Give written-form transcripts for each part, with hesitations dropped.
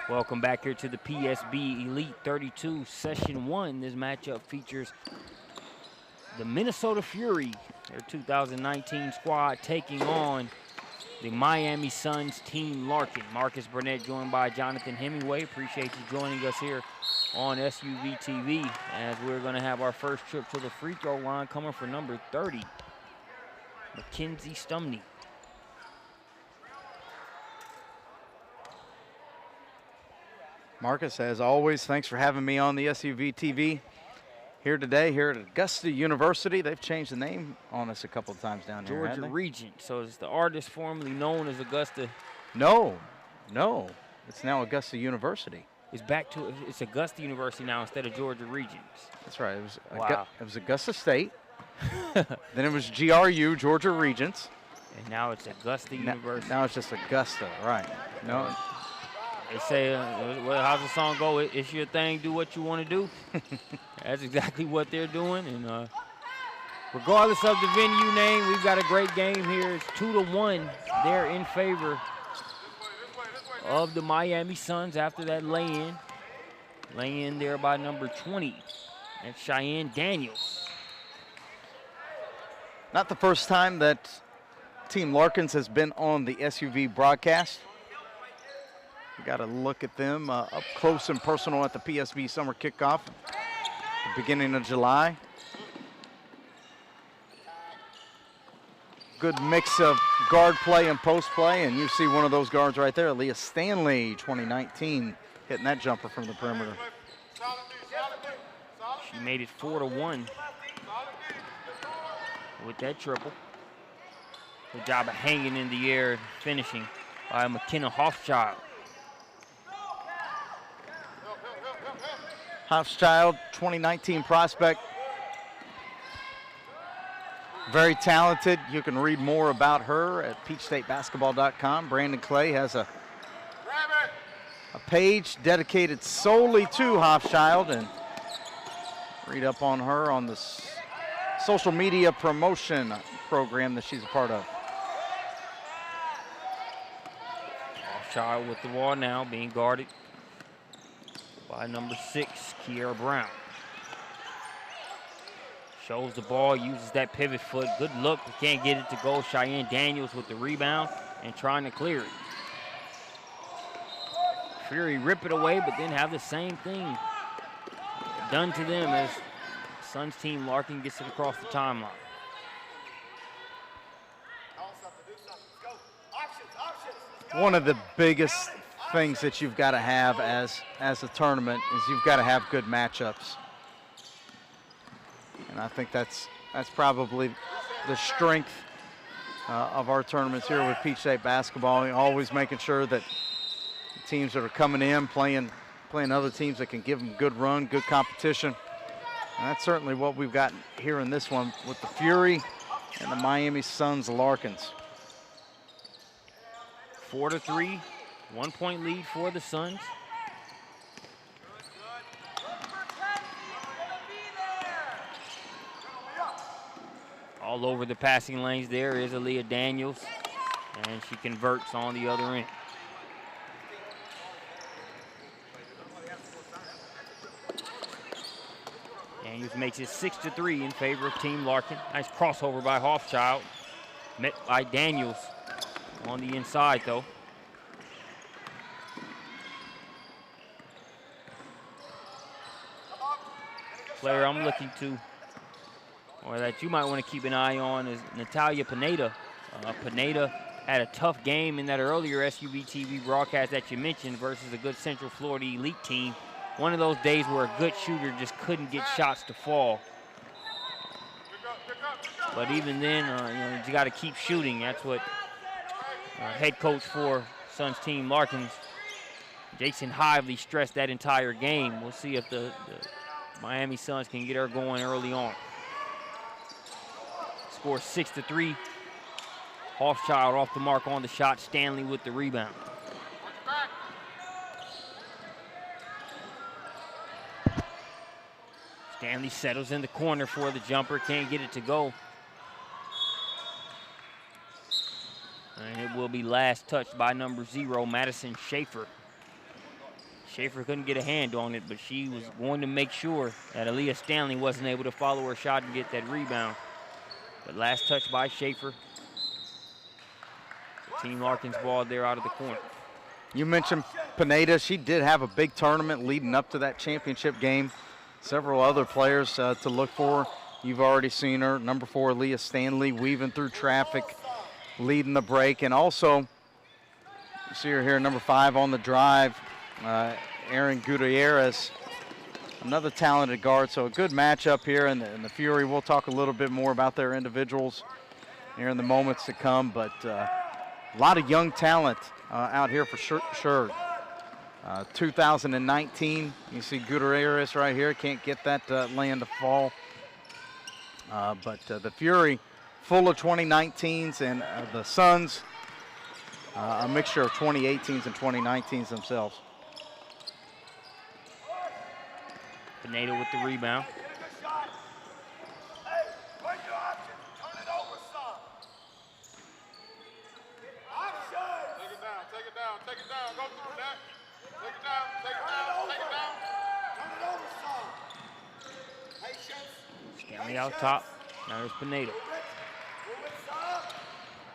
Welcome back here to the PSB Elite 32 Session 1. This matchup features the Minnesota Fury, their 2019 squad, taking on the Miami Suns team Larkin. Marcus Burnett joined by Jonathan Hemingway. Appreciate you joining us here on SUV TV as we're going to have our first trip to the free throw line coming for number 30, Mackenzie Stumney. Marcus, as always, thanks for having me on the SUV TV here today, here at Augusta University. They've changed the name on us a couple of times down here, Georgia Regent, so it's the artist formerly known as Augusta. No, it's now Augusta University. It's back to, it's Augusta University now instead of Georgia Regents. That's right, it was, wow. It was Augusta State, then it was GRU, Georgia Regents. And now it's Augusta University. Now it's just Augusta, right. No. They say, well, how's the song go? It's your thing, do what you want to do. That's exactly what they're doing. And regardless of the venue name, we've got a great game here. It's 2-1. They're in favor of the Miami Suns after that lay-in. Lay-in there by number 20. That's Cheyenne Daniels. Not the first time that Team Larkins has been on the SUV broadcast. We got to look at them up close and personal at the PSB Summer Kickoff at the beginning of July. Good mix of guard play and post play, and you see one of those guards right there, Leah Stanley, 2019, hitting that jumper from the perimeter. She made it 4-1 with that triple. Good job of hanging in the air and finishing by McKenna Hoffschild. Hoffschild, 2019 prospect. Very talented. You can read more about her at peachstatebasketball.com. Brandon Clay has a page dedicated solely to Hoffschild, and read up on her on the social media promotion program that she's a part of. Hoffschild with the ball now, being guarded by number 6, Kiera Brown. Shows the ball, uses that pivot foot. Good look, but can't get it to go. Cheyenne Daniels with the rebound and trying to clear it. Fury rip it away, but then have the same thing done to them as Suns team Larkin gets it across the timeline. One of the biggest things that you've got to have as a tournament is you've got to have good matchups. And I think that's probably the strength of our tournaments here with Peach State basketball. Always making sure that the teams that are coming in playing other teams that can give them good run, good competition. And that's certainly what we've got here in this one with the Fury and the Miami Suns Larkins. 4-3, 1 point lead for the Suns. All over the passing lanes there is Aaliyah Daniels, and she converts on the other end. Daniels makes it 6-3 in favor of Team Larkin. Nice crossover by Hoffschild, met by Daniels on the inside though. Player I'm looking to, or that you might want to keep an eye on, is Natalia Pineda. Pineda had a tough game in that earlier SUV TV broadcast that you mentioned versus a good Central Florida elite team. One of those days where a good shooter just couldn't get shots to fall. But even then, you got to keep shooting. That's what head coach for Suns team Larkins, Jason Hively, stressed that entire game. We'll see if the Miami Suns can get her going early on. Score 6-3. Hoffschild off the mark on the shot. Stanley with the rebound. Stanley settles in the corner for the jumper. Can't get it to go. And it will be last touched by number 0, Madison Schaefer. Schaefer couldn't get a hand on it, but she was going to make sure that Aaliyah Stanley wasn't able to follow her shot and get that rebound. But last touch by Schaefer. Team Larkin's ball there out of the corner. You mentioned Pineda. She did have a big tournament leading up to that championship game. Several other players to look for. You've already seen her. Number 4, Aaliyah Stanley, weaving through traffic, leading the break. And also, you see her here, number 5 on the drive, Erin Gutierrez, another talented guard. So a good matchup here in the Fury. We'll talk a little bit more about their individuals here in the moments to come. But a lot of young talent out here for sure. 2019, you see Gutierrez right here. Can't get that land to fall. But the Fury, full of 2019s, and the Suns, a mixture of 2018s and 2019s themselves. Pineda with the rebound. Stanley out top. Now there's Pineda.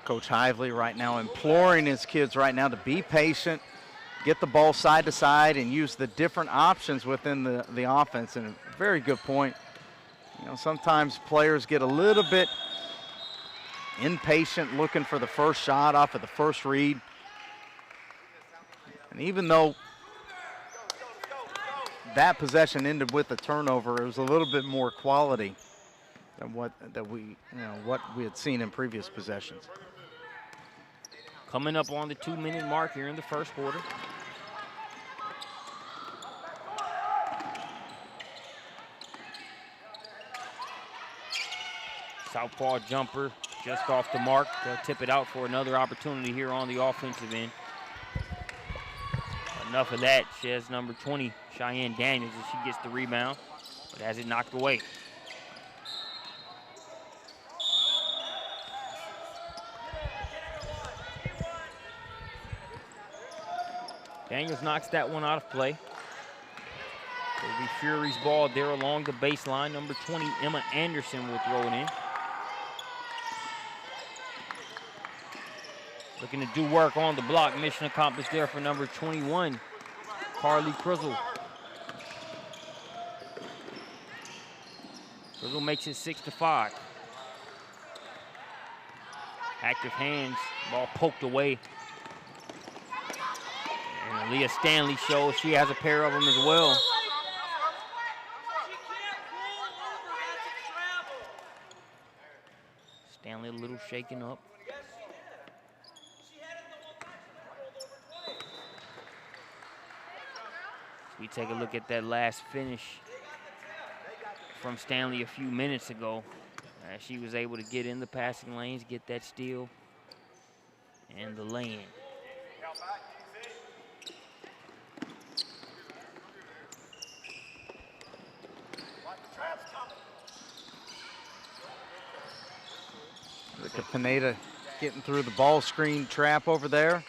Coach Hively right now imploring his kids right now to be patient, get the ball side to side, and use the different options within the offense. And a very good point. You know, sometimes players get a little bit impatient looking for the first shot off of the first read. And even though that possession ended with a turnover, it was a little bit more quality than what we had seen in previous possessions. Coming up on the 2-minute mark here in the first quarter. Southpaw jumper just off the mark. They'll tip it out for another opportunity here on the offensive end. Enough of that. She has number 20, Cheyenne Daniels, as she gets the rebound, but has it knocked away. Daniels knocks that one out of play. It'll be Fury's ball there along the baseline. Number 20, Emma Anderson, will throw it in. Looking to do work on the block. Mission accomplished there for number 21, Carly Crizzle. Crizzle makes it 6-5. Active hands, ball poked away. And Leah Stanley shows she has a pair of them as well. Stanley a little shaken up. We take a look at that last finish from Stanley a few minutes ago. She was able to get in the passing lanes, get that steal, and the lay-in. Look at Pineda getting through the ball screen trap over there.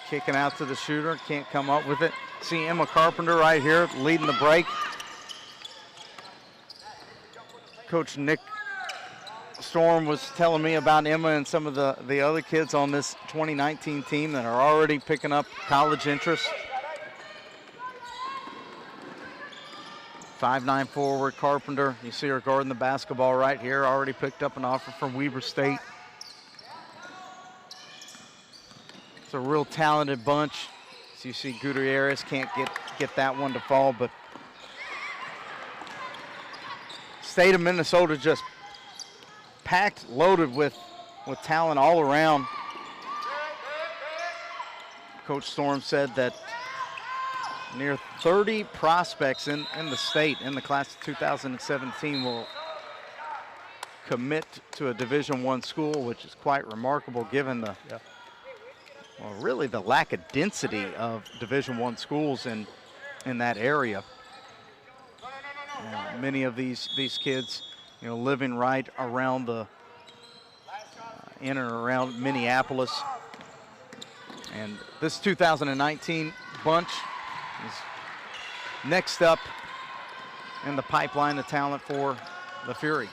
Kicking out to the shooter, can't come up with it. See Emma Carpenter right here leading the break. Coach Nick Storm was telling me about Emma and some of the other kids on this 2019 team that are already picking up college interest. 5'9" forward Carpenter. You see her guarding the basketball right here. Already picked up an offer from Weber State. It's a real talented bunch. So you see Gutierrez can't get that one to fall, but state of Minnesota just packed, loaded with talent all around. Coach Storm said that near 30 prospects in the state in the class of 2017 will commit to a Division I school, which is quite remarkable given the well, really the lack of density of Division I schools in that area. Many of these kids, you know, living right around the in and around Minneapolis. And this 2019 bunch, next up in the pipeline of talent for the Fury.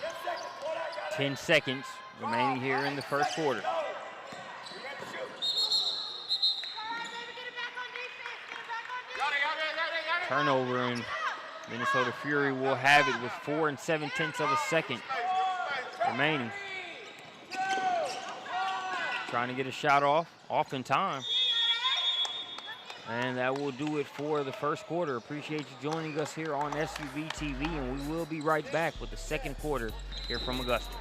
10 seconds remaining here in the first quarter. Turnover, and Minnesota Fury will have it with 4 7/10 of a second remaining. Trying to get a shot off in time. And that will do it for the first quarter. Appreciate you joining us here on SUV TV, and we will be right back with the second quarter here from Augusta.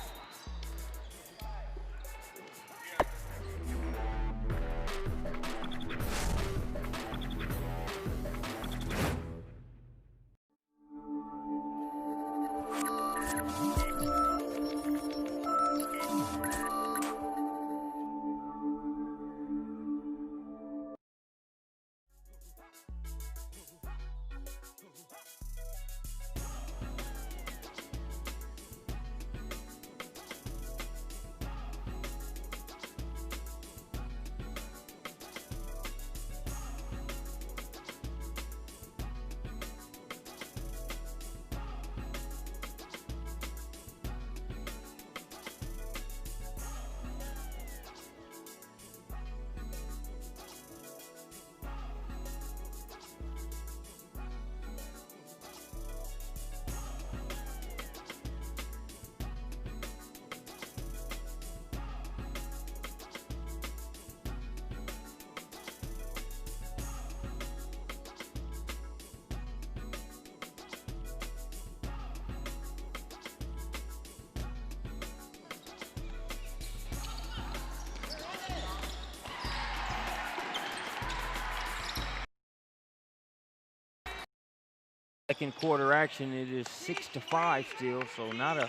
Second quarter action, it is 6-5 still, so not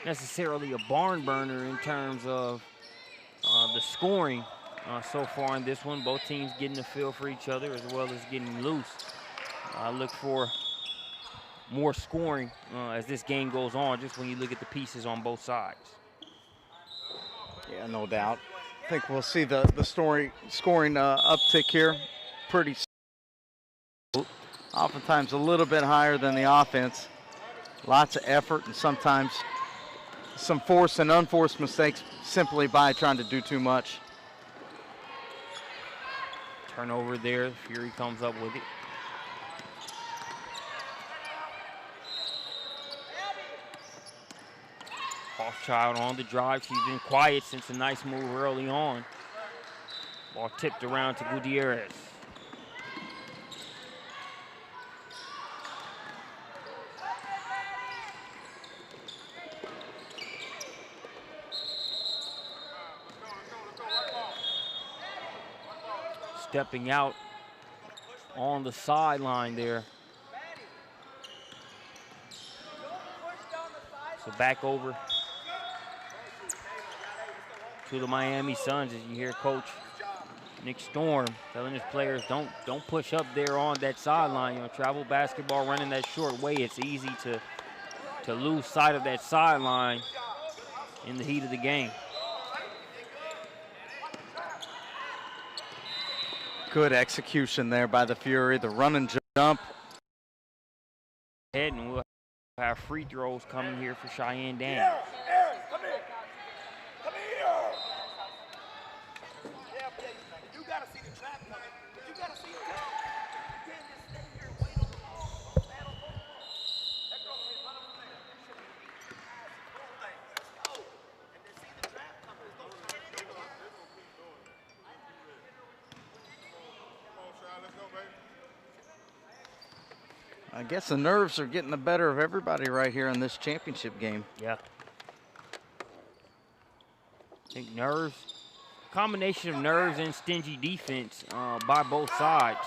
necessarily a barn burner in terms of the scoring so far in this one. Both teams getting a feel for each other as well as getting loose. I look for more scoring as this game goes on, just when you look at the pieces on both sides. Yeah, no doubt. I think we'll see the scoring uptick here pretty soon. Oftentimes a little bit higher than the offense. Lots of effort and sometimes some forced and unforced mistakes simply by trying to do too much. Turnover there, Fury comes up with it. Hochschild on the drive. She's been quiet since a nice move early on. Ball tipped around to Gutierrez. Stepping out on the sideline there. So back over to the Miami Suns as you hear Coach Nick Storm telling his players, don't push up there on that sideline. You know, travel basketball running that short way, it's easy to lose sight of that sideline in the heat of the game. Good execution there by the Fury, the run and jump. And we'll have free throws coming here for Cheyenne Daniels. Aaron, come here. Come here. You gotta see the trap coming. You gotta see it. You can't just stay here and wait on the ball. Battle for the ball. That girl can run up from there. Let's go. And then see the trap coming. Let's go. Let's go, baby. I guess the nerves are getting the better of everybody right here in this championship game. Yeah. I think nerves, combination of nerves and stingy defense by both sides.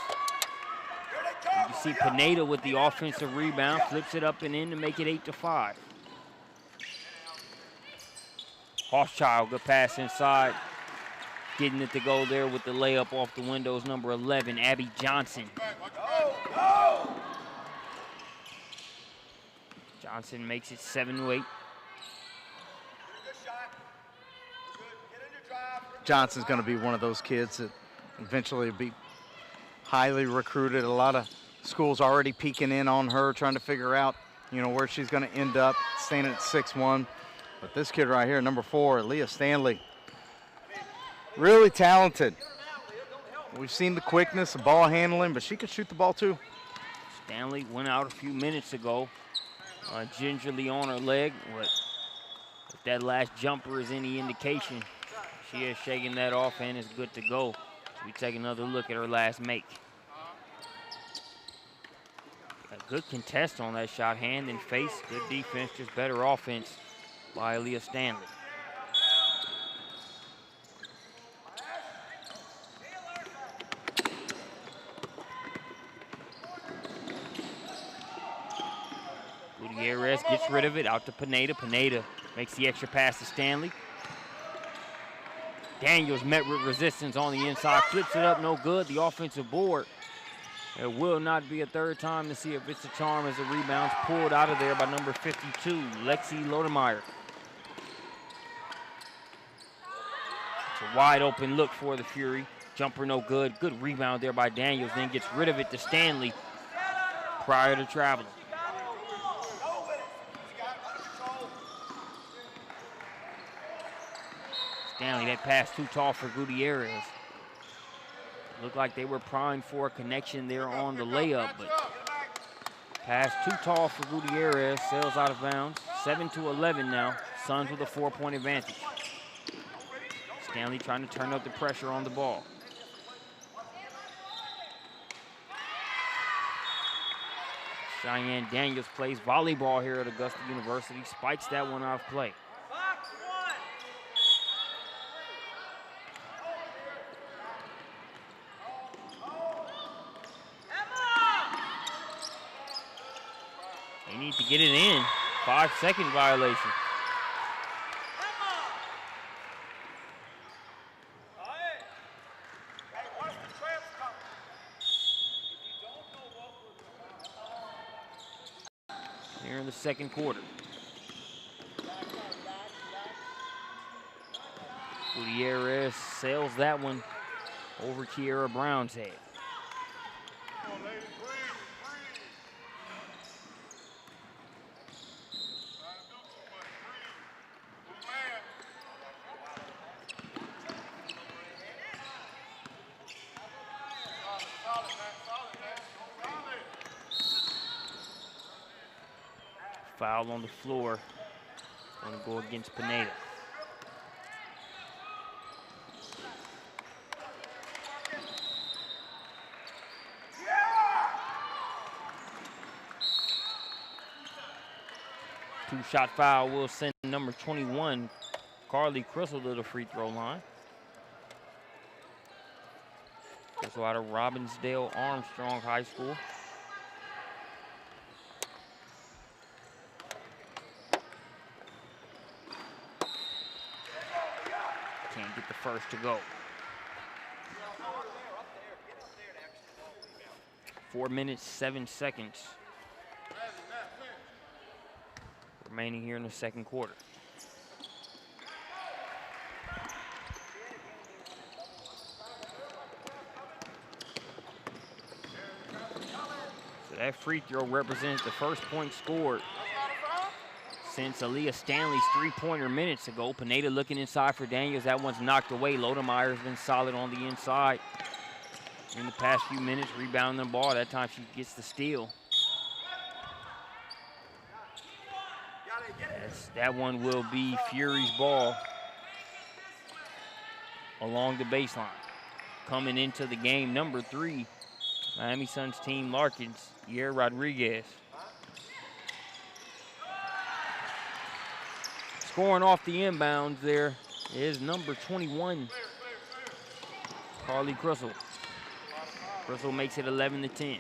You see Pineda with the offensive rebound, flips it up and in to make it 8-5. Hochschild, good pass inside. Getting it to go there with the layup off the windows, number 11, Abby Johnson. Johnson makes it 7-8. Johnson's going to be one of those kids that eventually will be highly recruited. A lot of School's already peeking in on her, trying to figure out, you know, where she's going to end up, standing at 6'1". But this kid right here, number 4, Leah Stanley, really talented. We've seen the quickness, the ball handling, but she can shoot the ball too. Stanley went out a few minutes ago, gingerly on her leg. But if that last jumper is any indication, she is shaking that off and is good to go. So we take another look at her last make. A good contest on that shot, hand and face. Good defense, just better offense by Leah Stanley. Gutierrez gets rid of it, out to Pineda. Pineda makes the extra pass to Stanley. Daniels met with resistance on the inside, flips it up, no good. The offensive board. It will not be a third time to see if it's a charm as the rebound's pulled out of there by number 52, Lexi Lodemeyer. It's a wide open look for the Fury. Jumper no good. Good rebound there by Daniels, then gets rid of it to Stanley prior to traveling. Stanley, that pass too tall for Gutierrez. Looked like they were primed for a connection there on the layup, but pass too tall for Gutierrez, sails out of bounds. 7-11 now, Suns with a 4-point advantage. Stanley trying to turn up the pressure on the ball. Cheyenne Daniels plays volleyball here at Augusta University, spikes that one off play. They need to get it in. 5-second violation. Here in the second quarter. Gutierrez sails that one over Kiera Brown's head. Foul on the floor. Going to go against Pineda. Two-shot foul will send number 21, Carly Crystal, to the free throw line. Crystal out of Robbinsdale Armstrong High School. Can't get the first to go. 4 minutes, 7 seconds remaining here in the second quarter. So that free throw represents the first point scored since Aaliyah Stanley's three-pointer minutes ago. Pineda looking inside for Daniels. That one's knocked away. Lodemeyer's been solid on the inside in the past few minutes, rebounding the ball. That time she gets the steal. That one will be Fury's ball along the baseline. Coming into the game, number 3, Miami Suns team Larkins, Yair Rodriguez. Scoring off the inbounds there is number 21, Carly Crystal. Crystal makes it 11-10.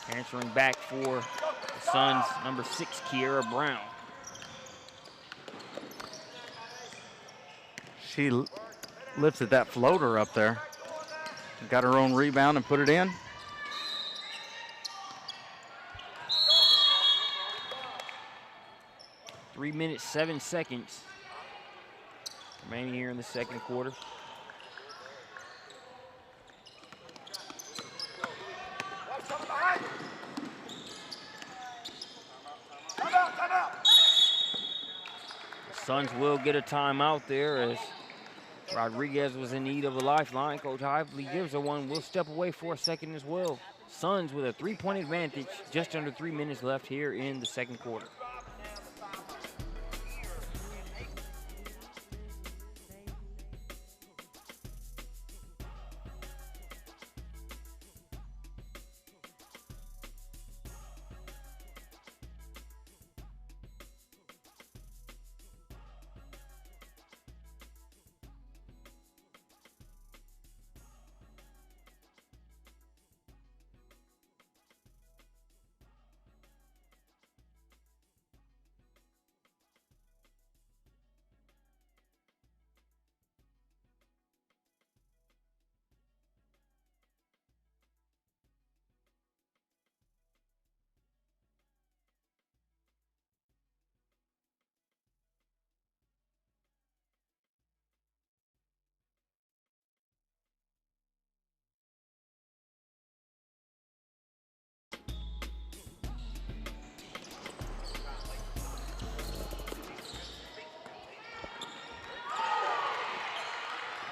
Answering back for the Suns, number 6, Kiera Brown. She lifted that floater up there. Got her own rebound and put it in. Three minutes, 7 seconds remaining here in the second quarter. Suns will get a timeout there as Rodriguez was in need of a lifeline. Coach Hively gives her one. We'll step away for a second as well. Suns with a 3-point advantage, just under 3 minutes left here in the second quarter.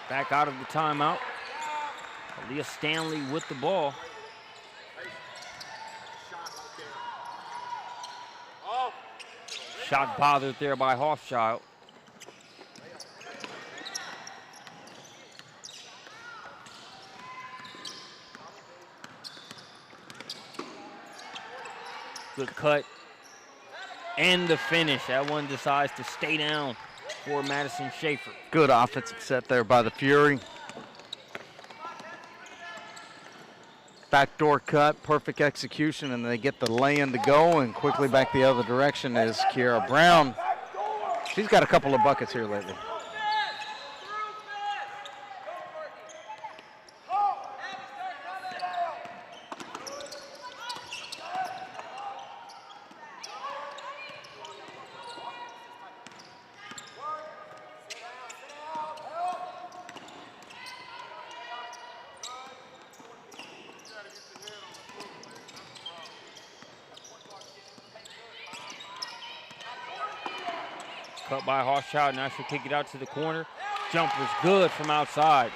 Back out of the timeout. Aaliyah Stanley with the ball. Shot bothered there by Hoffschild. Good cut. And the finish. That one decides to stay down for Madison Schaefer. Good offensive set there by the Fury. Backdoor cut, perfect execution, and they get the lay-in to go, and quickly back the other direction is Kiara Brown. She's got a couple of buckets here lately. Cut by Hoffschild, now she'll kick it out to the corner. Jumper's good from outside.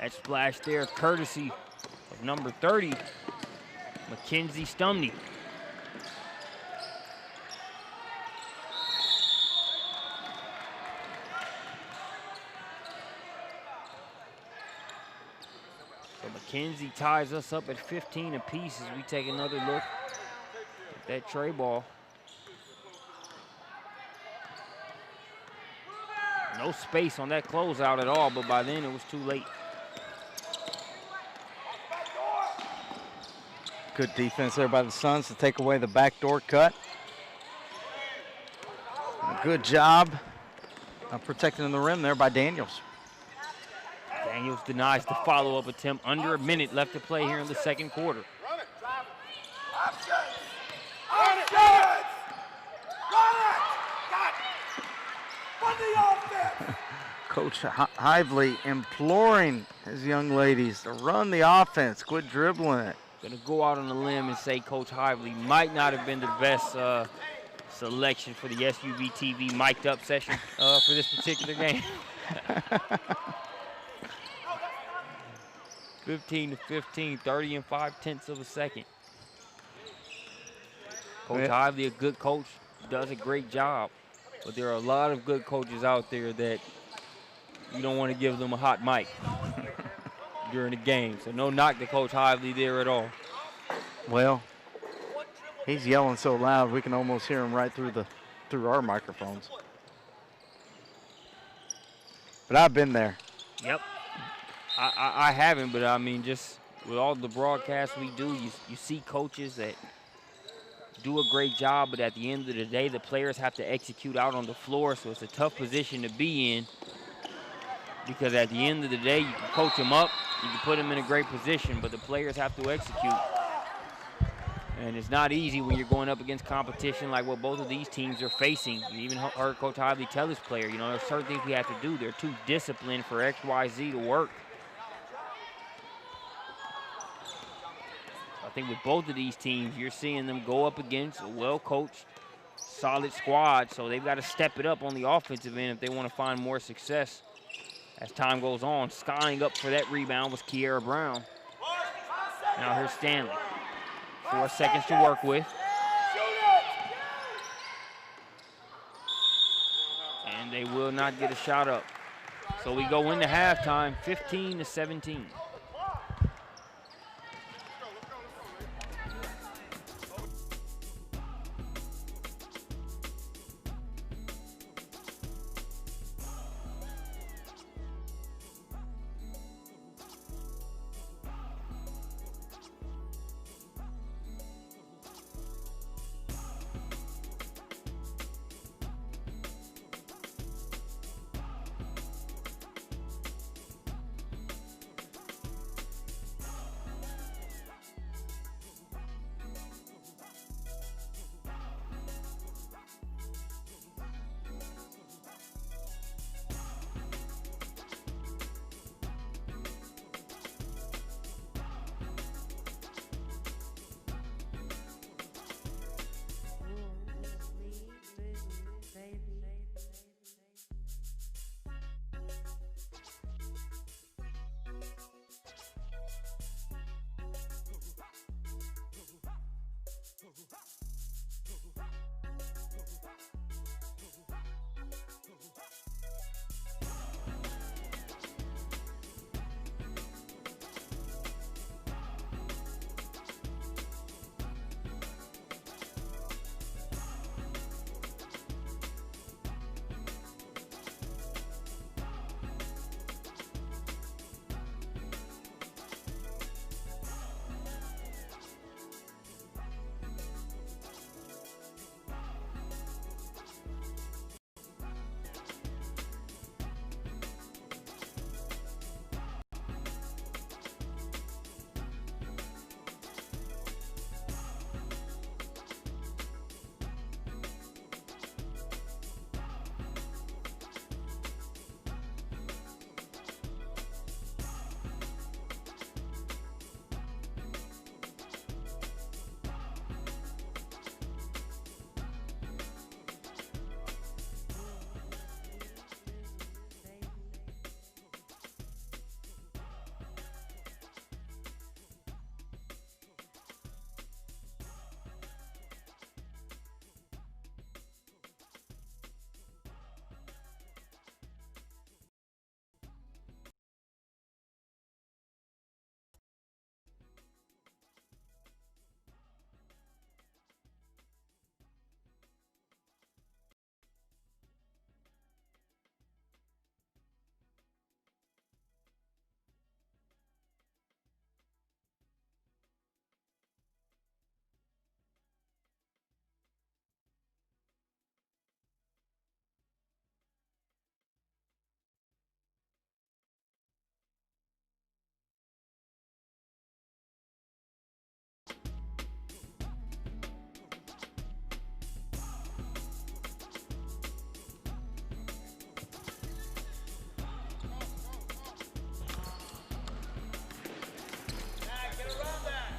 That splash there, courtesy of number 30, Mackenzie Stumney. So Mackenzie ties us up at 15 apiece as we take another look at that tray ball. No space on that closeout at all, but by then it was too late. Good defense there by the Suns to take away the backdoor cut. A good job of protecting the rim there by Daniels. Daniels denies the follow-up attempt. Under a minute left to play here in the second quarter. Run it. Options. Options. Run it. Got it. Run the offense. Coach Hively imploring his young ladies to run the offense, quit dribbling it. Gonna go out on a limb and say Coach Hively might not have been the best selection for the SUV TV mic'd up session for this particular game. 15 to 15, 30 and 5/10 of a second. Coach Hively, a good coach, does a great job. But there are a lot of good coaches out there that you don't want to give them a hot mic during the game. So no knock to Coach Hively there at all. Well, he's yelling so loud we can almost hear him right through our microphones. But I've been there. Yep. I haven't, but I mean, just with all the broadcasts we do, you see coaches that do a great job, but at the end of the day, the players have to execute out on the floor, so it's a tough position to be in because at the end of the day, you can coach them up, you can put them in a great position, but the players have to execute. And it's not easy when you're going up against competition like what both of these teams are facing. You even heard Coach Hively tell his player, you know, there's certain things we have to do. They're too disciplined for X, Y, Z to work. I think with both of these teams, you're seeing them go up against a well-coached solid squad, so they've got to step it up on the offensive end if they want to find more success as time goes on. Skying up for that rebound was Kiera Brown. Now here's Stanley. 4 seconds to work with. And they will not get a shot up. So we go into halftime, 15-17.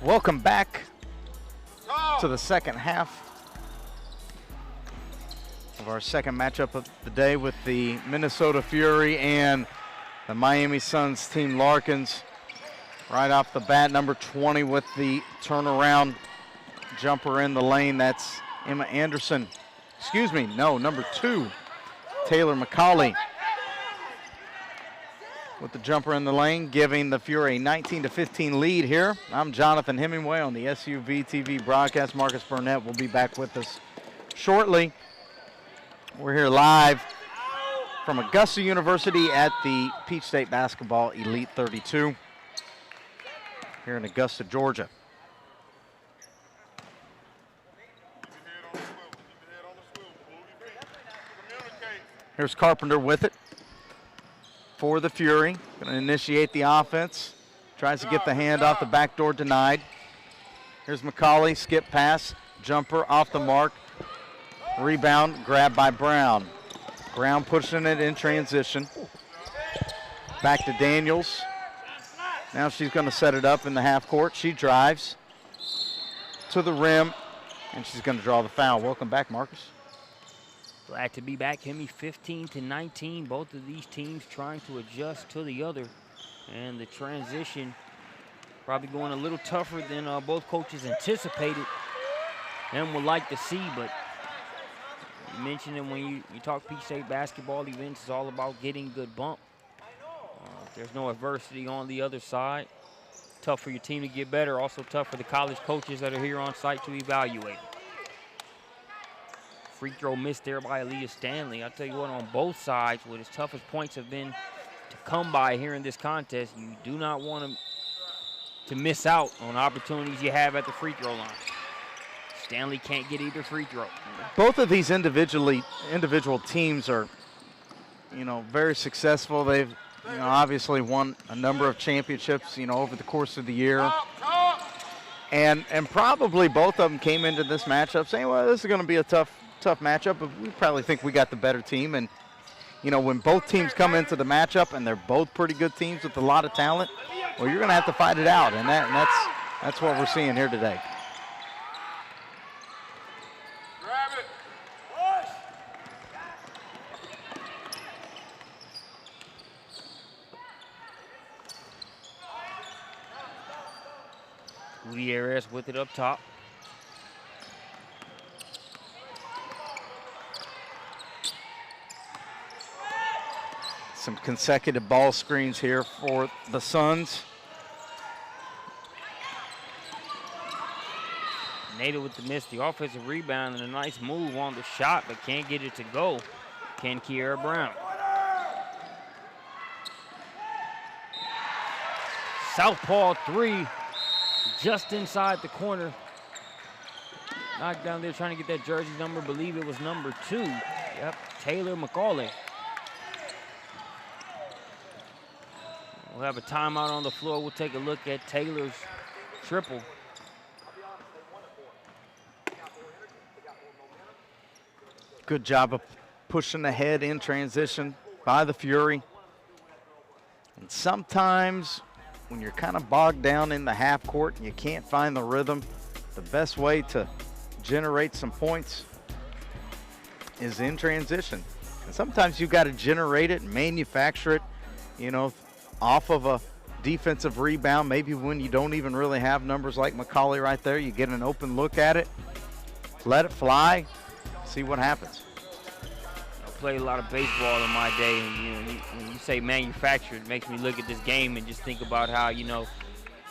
Welcome back to the second half of our second matchup of the day with the Minnesota Fury and the Miami Suns team. Larkins right off the bat, number 20 with the turnaround jumper in the lane. That's Emma Anderson. Excuse me, no, number 2, Taylor McCauley with the jumper in the lane, giving the Fury a 19-15 lead here. I'm Jonathan Hemingway on the SUV TV broadcast. Marcus Burnett will be back with us shortly. We're here live from Augusta University at the Peach State Basketball Elite 32 here in Augusta, Georgia. Here's Carpenter with it for the Fury. Going to initiate the offense. Tries to get the hand off, the backdoor denied. Here's McCauley, skip pass, jumper off the mark. Rebound, grabbed by Brown. Brown pushing it in transition. Back to Daniels. Now she's going to set it up in the half court. She drives to the rim, And she's going to draw the foul. Welcome back, Marcus. Glad to be back, Hemi. 15-19. Both of these teams trying to adjust to the other. And the transition probably going a little tougher than both coaches anticipated and would like to see. But you mentioned it when you talk Peach State basketball events, it's all about getting good bump. If there's no adversity on the other side, tough for your team to get better. Also tough for the college coaches that are here on site to evaluate. Free throw missed there by Aaliyah Stanley. I'll tell you what, on both sides, what as tough as points have been to come by here in this contest, you do not want to miss out on opportunities you have at the free throw line. Stanley can't get either free throw. Both of these individual teams are, very successful. They've, obviously won a number of championships, over the course of the year. And probably both of them came into this matchup saying, well, this is going to be a tough matchup, but we probably think we got the better team. And, when both teams come into the matchup and they're both pretty good teams with a lot of talent, well, you're going to have to fight it out. And that's what we're seeing here today. Grab it. Push. Gutierrez with it up top. Some consecutive ball screens here for the Suns. Nada with the miss, the offensive rebound, and a nice move on the shot, but can't get it to go. Can Kiera Brown. Southpaw three, just inside the corner. Knocked down there trying to get that jersey number, believe it was number 2. Yep, Taylor McCauley. We'll have a timeout on the floor. We'll take a look at Taylor's triple. Good job of pushing ahead in transition by the Fury. And sometimes when you're kind of bogged down in the half court and you can't find the rhythm, the best way to generate some points is in transition. And sometimes you've got to generate it and manufacture it, off of a defensive rebound. Maybe when you don't even really have numbers like McCauley right there, you get an open look at it, let it fly, see what happens. I played a lot of baseball in my day, and when you say manufactured, it makes me look at this game and just think about how,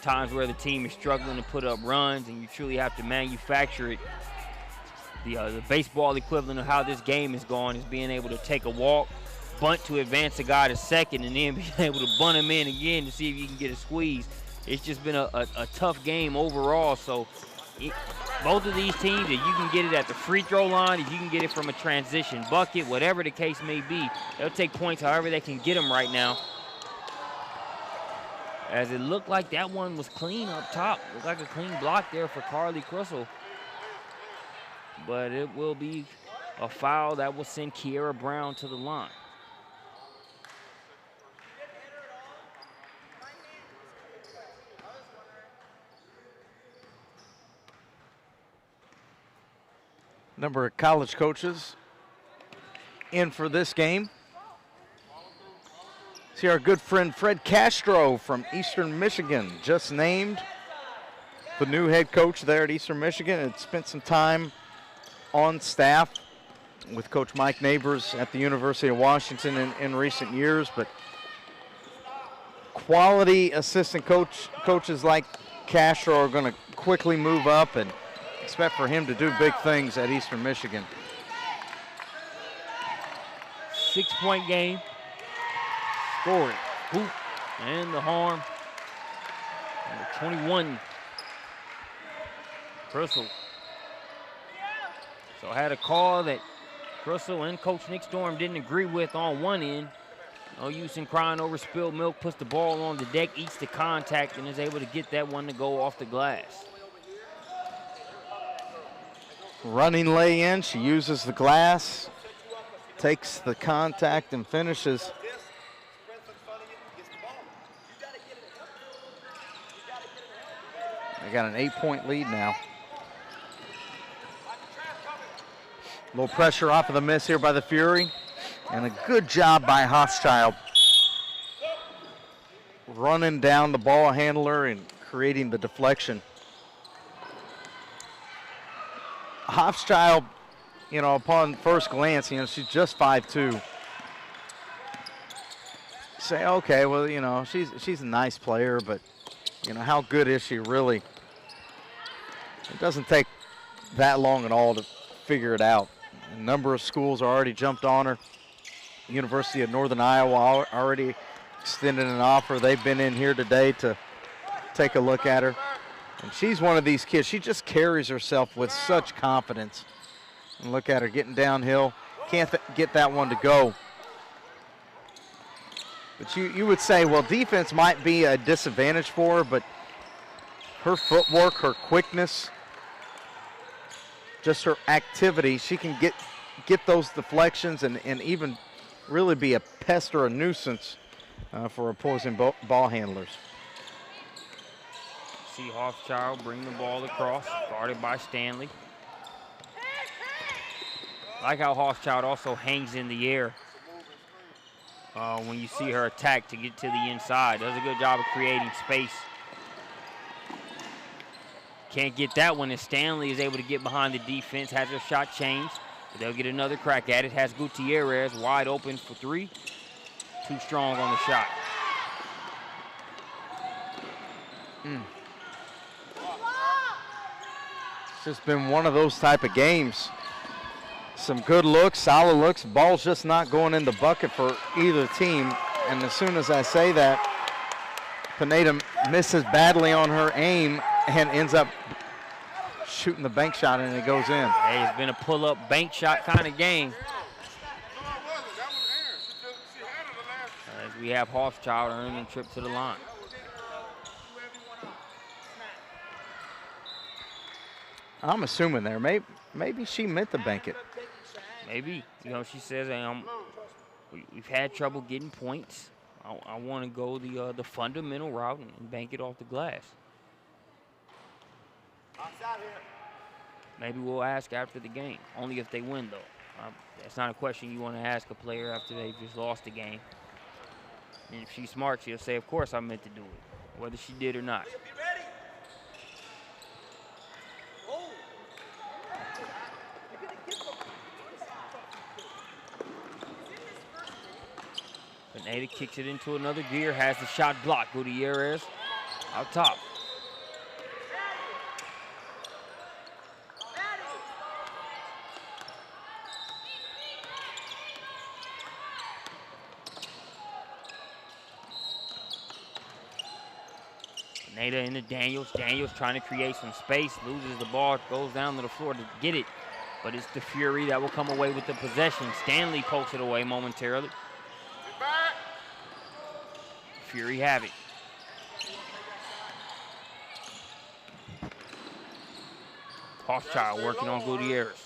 times where the team is struggling to put up runs and you truly have to manufacture it. The baseball equivalent of how this game is going is being able to take a walk, bunt to advance the guy to second, and then being able to bunt him in again to see if you can get a squeeze. It's just been a tough game overall. So both of these teams, if you can get it at the free throw line, if you can get it from a transition bucket, whatever the case may be, they'll take points however they can get them right now. As it looked like that one was clean up top. Looked like a clean block there for Carly Crystal. But it will be a foul that will send Kiera Brown to the line. Number of college coaches in for this game. See our good friend Fred Castro from Eastern Michigan, just named the new head coach there at Eastern Michigan, and spent some time on staff with Coach Mike Neighbors at the University of Washington in recent years. But quality assistant coaches like Castro are going to quickly move up, and expect for him to do big things at Eastern Michigan. 6-point game. Scoring. Hoop and the harm. Number 21. Crystal. So I had a call that Crystal and Coach Nick Storm didn't agree with on one end. No use in crying over spilled milk. Puts the ball on the deck, eats the contact, and is able to get that one to go off the glass. Running lay-in, she uses the glass, takes the contact and finishes. They got an 8-point lead now. little pressure off of the miss here by the Fury. And a good job by Hochschild running down the ball handler and creating the deflection. Hochschild, you know, upon first glance, you know, she's just 5'2". Say, okay, well, you know, she's a nice player, but, you know, how good is she really? It doesn't take that long at all to figure it out. A number of schools already jumped on her. University of Northern Iowa already extended an offer. They've been in here today to take a look at her. And she's one of these kids. She just carries herself with such confidence. And look at her getting downhill. Can't get that one to go. But you would say, well, defense might be a disadvantage for her, but her footwork, her quickness, just her activity, she can get those deflections and even really be a pest or a nuisance for opposing ball handlers. See Hochschild bring the ball across, guarded by Stanley. Like how Hochschild also hangs in the air when you see her attack to get to the inside. Does a good job of creating space. Can't get that one, and Stanley is able to get behind the defense, has her shot changed. But they'll get another crack at it. Has Gutierrez wide open for three. Too strong on the shot. It's just been one of those type of games. Some good looks, solid looks. Ball's just not going in the bucket for either team. And as soon as I say that, Pineda misses badly on her aim and ends up shooting the bank shot, and it goes in. Hey, it's been a pull-up bank shot kind of game. As we have Hochschild earning a trip to the line. I'm assuming there. Maybe she meant to bank it. Maybe. You know, she says, we've had trouble getting points. I want to go the fundamental route and bank it off the glass. Maybe we'll ask after the game, only if they win, though. That's not a question you want to ask a player after they've just lost the game. And if she's smart, she'll say, of course I meant to do it, whether she did or not. Pineda kicks it into another gear, has the shot blocked. Gutierrez out top. Pineda into Daniels. Daniels trying to create some space, loses the ball, goes down to the floor to get it. But it's the Fury that will come away with the possession. Stanley pokes it away momentarily. Fury have it. Hochschild working on Gutierrez.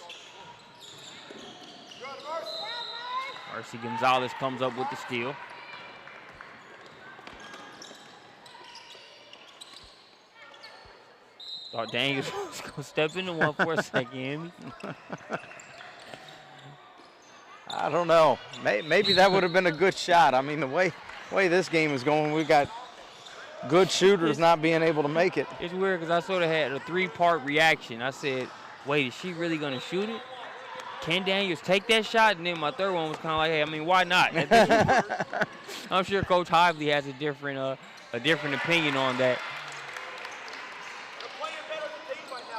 Mercy Gonzalez comes up with the steal. Thought Daniels was going to step into one for a second. I don't know. Maybe that would have been a good shot. I mean, the way this game is going, we got good shooters not being able to make it. It's weird because I sort of had a three-part reaction. I said, wait, is she really going to shoot it? Can Daniels take that shot? And then my third one was kind of like, hey, I mean, why not? I'm sure Coach Hively has a different opinion on that.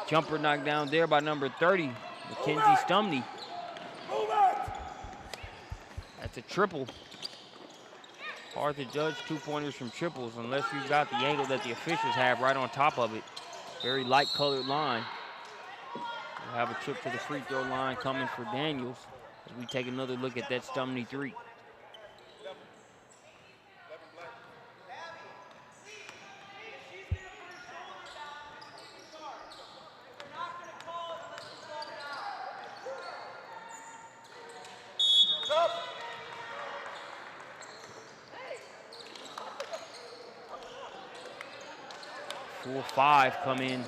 Jumper knocked down there by number 30, Mackenzie Stumney. That's a triple. Hard to judge two-pointers from triples unless you've got the angle that the officials have right on top of it. Very light-colored line. We'll have a trip to the free throw line coming for Daniels as we take another look at that Stumney three. Five come in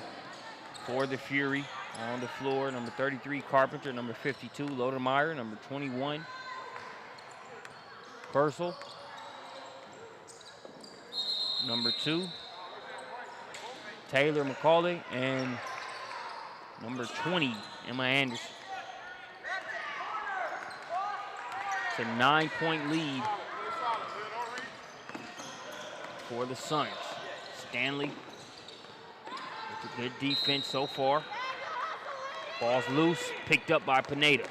for the Fury. On the floor, number 33, Carpenter, number 52, Lodemeyer, number 21, Purcell, number 2, Taylor McCauley, and number 20, Emma Anderson. It's a 9-point lead for the Suns. Stanley with a good defense so far. Ball's loose, picked up by Pineda.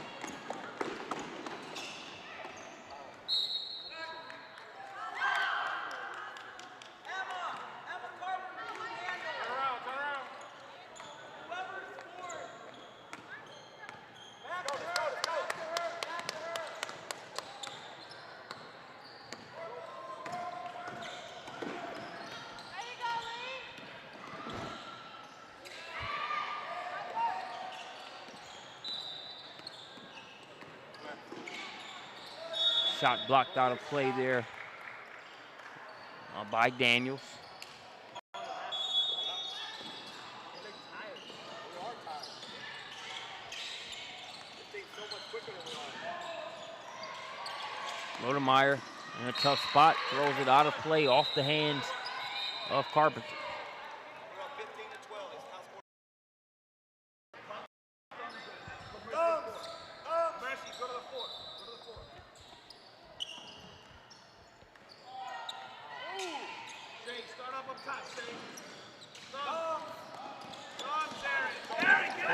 Shot blocked out of play there by Daniels. Lodemeyer in a tough spot, throws it out of play off the hands of Carpenter.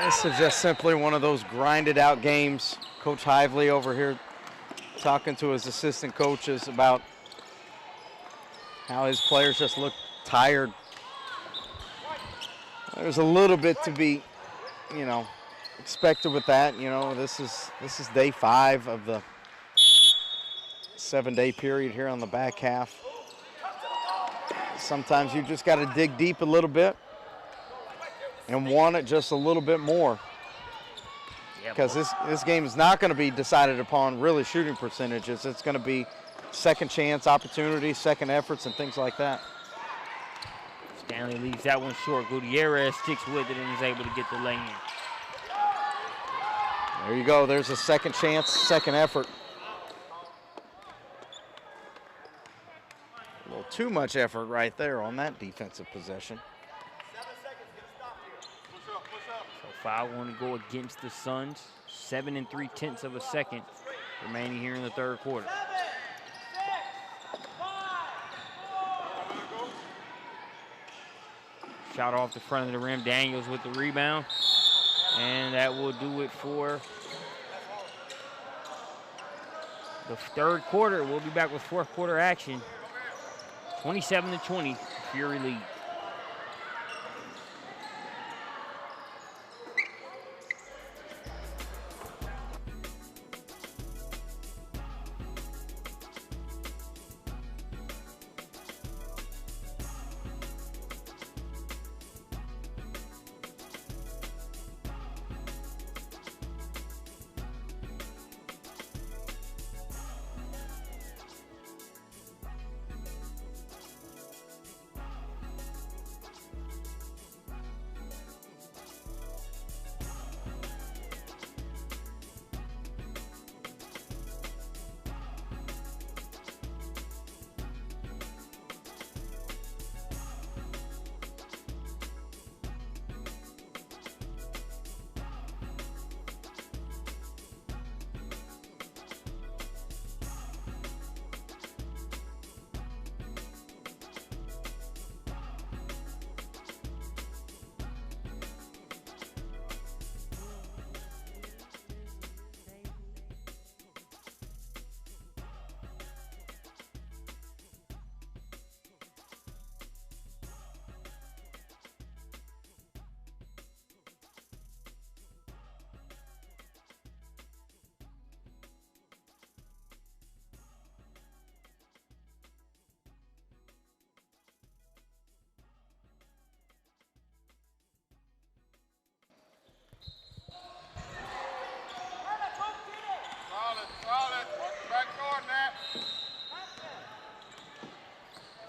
This is just simply one of those grinded out games. Coach Hively over here talking to his assistant coaches about how his players just look tired. There's a little bit to be, you know, expected with that. You know, this is day 5 of the 7-day period here on the back half. Sometimes you just got to dig deep a little bit and want it just a little bit more, because this game is not going to be decided upon really shooting percentages. It's going to be second chance opportunities, second efforts, and things like that. Stanley leaves that one short. Gutierrez sticks with it and is able to get the lane. There you go. There's a second chance, second effort. A little too much effort right there on that defensive possession. So foul going to go against the Suns. 7 3/10 of a second remaining here in the third quarter. Shot off the front of the rim. Daniels with the rebound. And that will do it for the third quarter. We'll be back with fourth quarter action. 27-20, Fury lead.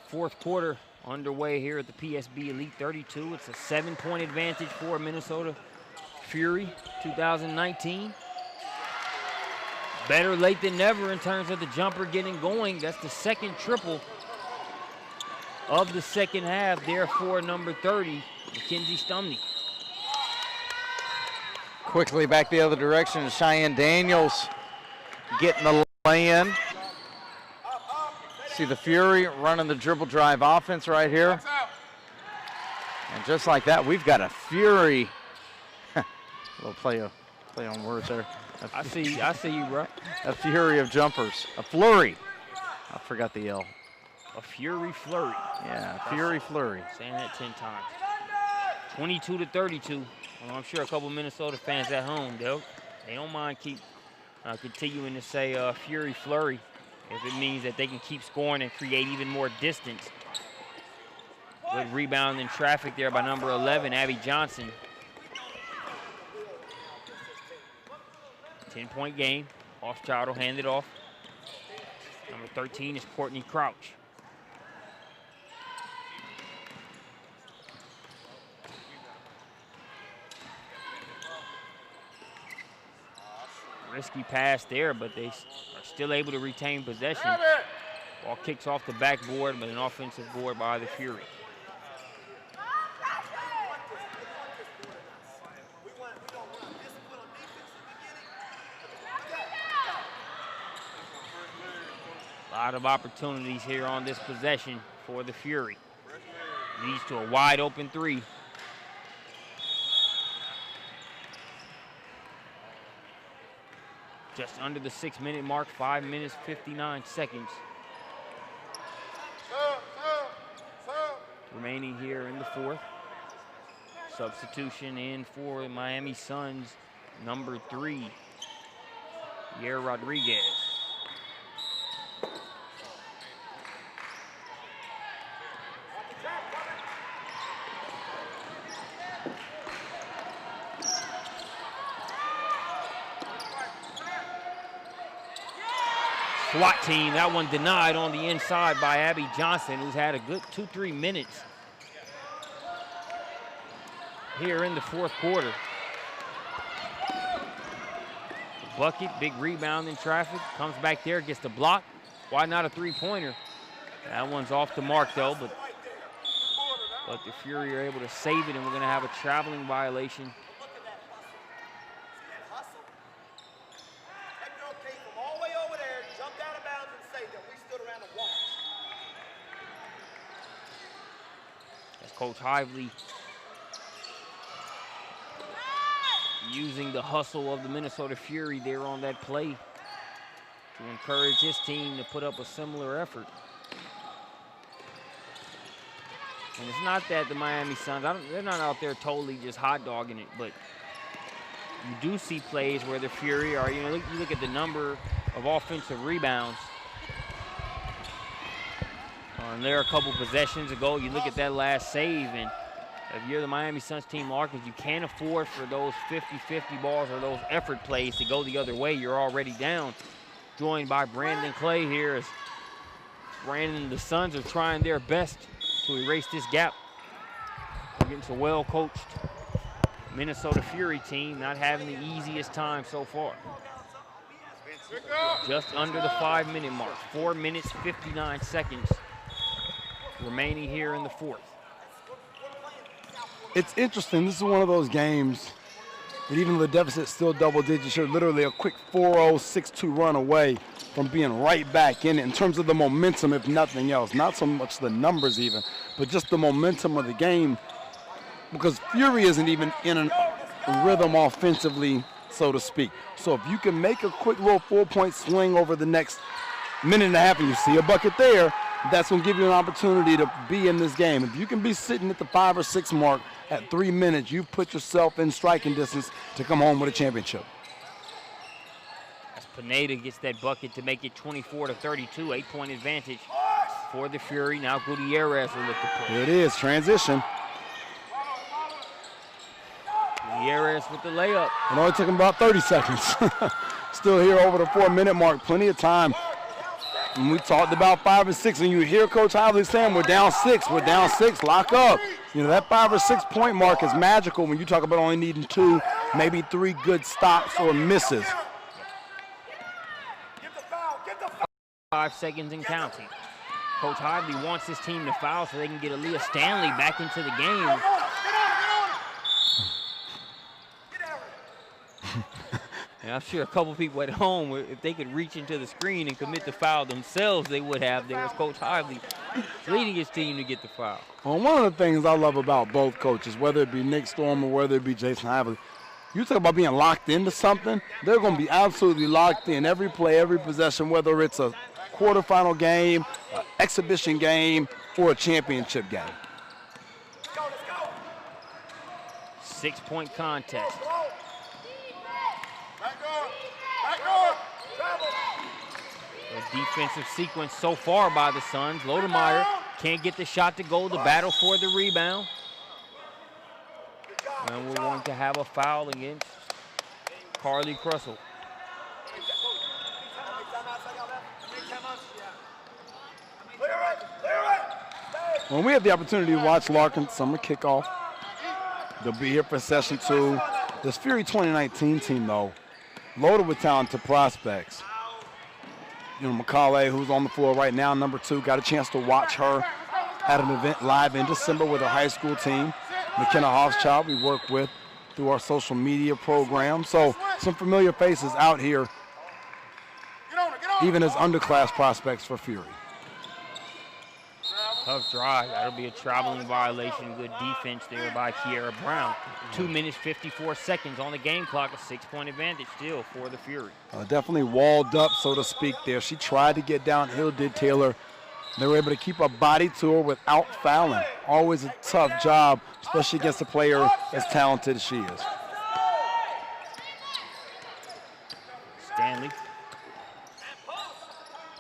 Fourth quarter underway here at the PSB Elite 32. It's a 7-point advantage for Minnesota Fury 2019. Better late than never in terms of the jumper getting going. That's the second triple of the second half there for number 30, Mackenzie Stumney. Quickly back the other direction, Cheyenne Daniels getting the lay-in. See the Fury running the dribble drive offense right here. And just like that, we've got a Fury. Little play on words there. I see you, bro. A fury of jumpers. A flurry. I forgot the L. A Fury flurry. Yeah, a Fury flurry. Saying that 10 times. 22-32. Well, I'm sure a couple Minnesota fans at home, they don't mind continuing to say Fury flurry if it means that they can keep scoring and create even more distance. Good rebound in traffic there by number 11, Abby Johnson. 10-point game. Hochschild will hand it off. Number 13 is Courtney Crouch. Risky pass there, but they are still able to retain possession. Ball kicks off the backboard, but an offensive board by the Fury. A lot of opportunities here on this possession for the Fury. Leads to a wide open three. Just under the 6-minute mark, 5 minutes, 59 seconds. Remaining here in the fourth. Substitution in for the Miami Suns, number 3, Yair Rodriguez. SWAT team, that one denied on the inside by Abby Johnson, who's had a good 2-3 minutes here in the fourth quarter. Bucket, big rebound in traffic, comes back there, gets the block. Why not a three-pointer? That one's off the mark though, but the Fury are able to save it, and we're gonna have a traveling violation. Coach Hively using the hustle of the Minnesota Fury there on that play to encourage his team to put up a similar effort. And it's not that the Miami Suns, they're not out there totally just hot dogging it, but you do see plays where the Fury are, you look at the number of offensive rebounds. And there a couple possessions ago, you look at that last save, and if you're the Miami Suns team, Larkin, you can't afford for those 50-50 balls or those effort plays to go the other way. You're already down. Joined by Brandon Clay here as Brandon and the Suns are trying their best to erase this gap against a well-coached Minnesota Fury team, not having the easiest time so far. Just under the 5-minute mark, 4 minutes, 59 seconds. Remaining here in the fourth. It's interesting. This is one of those games that even though the deficit's still double digits, you're literally a quick 4-0, 6-2 run away from being right back in it in terms of the momentum, if nothing else. Not so much the numbers even, but just the momentum of the game, because Fury isn't even in a rhythm offensively, so to speak. So if you can make a quick little 4-point swing over the next minute and a half and you see a bucket there, that's going to give you an opportunity to be in this game. If you can be sitting at the 5 or 6 mark at 3 minutes, you put yourself in striking distance to come home with a championship. As Pineda gets that bucket to make it 24-32, 8-point advantage for the Fury. Now Gutierrez will lift the play. Here it is, transition. Gutierrez with the layup. It only took him about 30 seconds. Still here over the 4-minute mark, plenty of time. And we talked about 5 and 6, and you hear Coach Hively saying, we're down 6, lock up. You know, that 5 or 6 point mark is magical when you talk about only needing 2 maybe 3 good stops or misses. Get the foul. Get the foul. 5 seconds and counting. Coach Hively wants his team to foul so they can get Aaliyah Stanley back into the game. Get on it. And I'm sure a couple people at home, if they could reach into the screen and commit the foul themselves, they would have. There was Coach Hively leading his team to get the foul. Well, one of the things I love about both coaches, whether it be Nick Storm or whether it be Jason Hively, you talk about being locked into something, they're going to be absolutely locked in every play, every possession, whether it's a quarterfinal game, an exhibition game, or a championship game. Let's go. Let's go. 6-point contest. Back up. Back up. Travel. A defensive sequence so far by the Suns. Lodemeyer can't get the shot to go. The battle for the rebound. And we're going to have a foul against Carly Crussell. When we have the opportunity to watch Larkin summer kickoff, they'll be here for session 2. This Fury 2019 team, though, loaded with talented prospects. You know, Macaulay, who's on the floor right now, number 2, got a chance to watch her at an event live in December with her high school team. McKenna Hoffschild, we work with through our social media program. So some familiar faces out here, even as underclass prospects for Fury. Tough drive. That'll be a traveling violation. Good defense there by Kiera Brown. 2 minutes, 54 seconds on the game clock. A 6-point advantage still for the Fury. Definitely walled up, so to speak, there. She tried to get downhill, did Taylor. They were able to keep a body to her without fouling. Always a tough job, especially against a player as talented as she is. Stanley.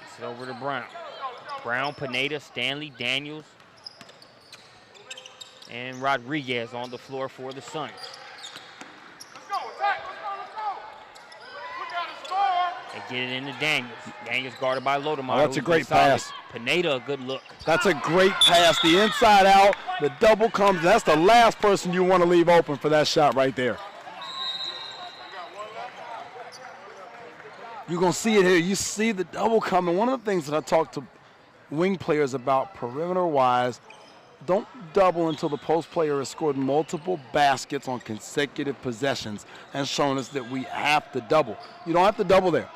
Gets it over to Brown. Brown, Pineda, Stanley, Daniels, and Rodriguez on the floor for the Suns. Let's go. Attack. Let's go. We got to score. They get it into Daniels. Daniels guarded by Lodemeyer. Oh, that's a great pass. Pineda, a good look. That's a great pass. The inside out, the double comes. That's the last person you want to leave open for that shot right there. You're going to see it here. You see the double coming. One of the things that I talked to wing players about perimeter-wise, don't double until the post player has scored multiple baskets on consecutive possessions and shown us that we have to double. You don't have to double there.